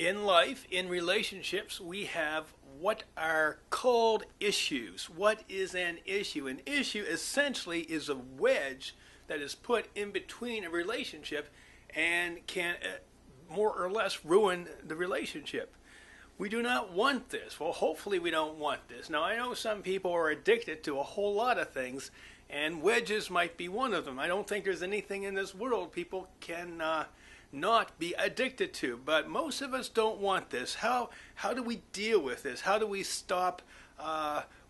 In life, in relationships, we have what are called issues. What is an issue? An issue essentially is a wedge that is put in between a relationship and can more or less ruin the relationship. We do not want this. Well, hopefully we don't want this. Now, I know some people are addicted to a whole lot of things, and wedges might be one of them. I don't think there's anything in this world people can not be addicted to, but most of us don't want this. How do we deal with this? How do we stop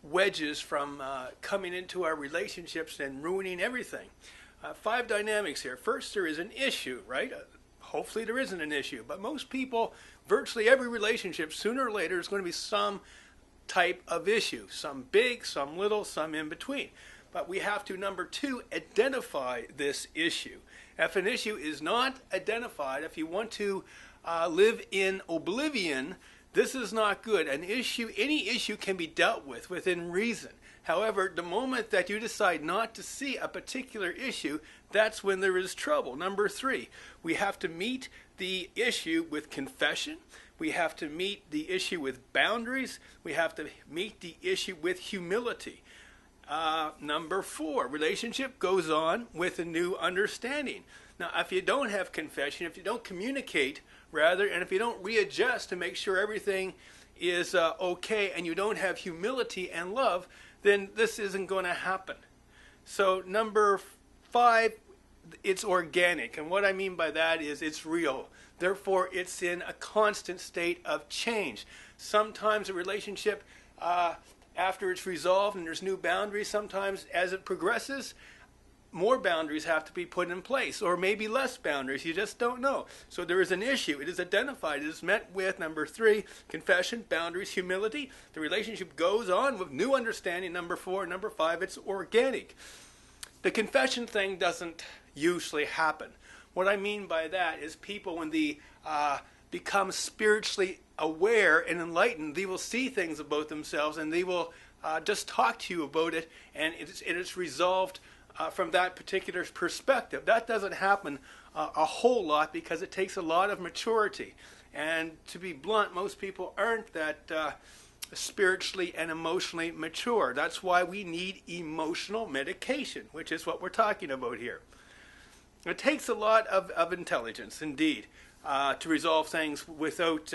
wedges from coming into our relationships and ruining everything? 5 dynamics here. First, there is an issue, right? Hopefully there isn't an issue, but most people, virtually every relationship, sooner or later, is going to be some type of issue. Some big, some little, some in between. But we have to, number 2, identify this issue. If an issue is not identified, if you want to live in oblivion, this is not good. Any issue can be dealt with within reason. However, the moment that you decide not to see a particular issue, that's when there is trouble. Number 3, we have to meet the issue with confession. We have to meet the issue with boundaries. We have to meet the issue with humility. Number 4, relationship goes on with a new understanding. Now, if you don't have confession, if you don't communicate, rather, and if you don't readjust to make sure everything is okay, and you don't have humility and love, then this isn't going to happen. So number 5, it's organic. And what I mean by that is it's real. Therefore, it's in a constant state of change. Sometimes a relationship, after it's resolved and there's new boundaries, sometimes as it progresses, more boundaries have to be put in place, or maybe less boundaries. You just don't know. So there is an issue. It is identified. It is met with, number 3, confession, boundaries, humility. The relationship goes on with new understanding, number 4. Number 5, it's organic. The confession thing doesn't usually happen. What I mean by that is people, when they become spiritually aware and enlightened, they will see things about themselves, and they will just talk to you about it, and it's resolved from that particular perspective. That doesn't happen a whole lot because it takes a lot of maturity. And to be blunt, most people aren't that spiritually and emotionally mature. That's why we need emotional medication, which is what we're talking about here. It takes a lot of intelligence, indeed, to resolve things without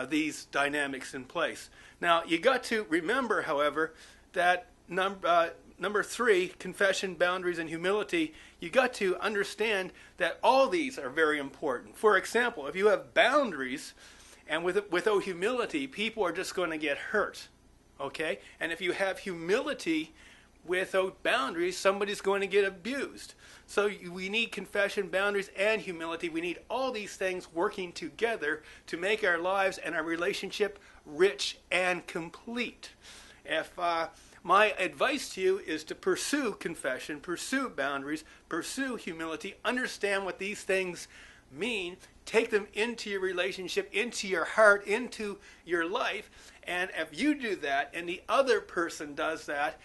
these dynamics in place. Now, you got to remember, however, that number 3, confession, boundaries, and humility, you got to understand that all these are very important. For example, if you have boundaries and without humility, people are just going to get hurt. Okay? And if you have humility without boundaries, somebody's going to get abused. So we need confession, boundaries, and humility. We need all these things working together to make our lives and our relationship rich and complete. If my advice to you is to pursue confession, pursue boundaries, pursue humility, understand what these things mean, take them into your relationship, into your heart, into your life, and if you do that and the other person does that,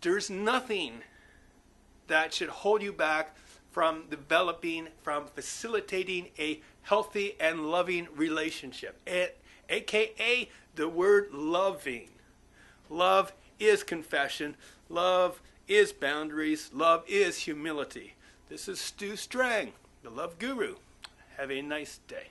there's nothing that should hold you back from developing, from facilitating a healthy and loving relationship, aka the word loving. Love is confession, love is boundaries, love is humility. This is Strang, the Love Guru. Have a nice day.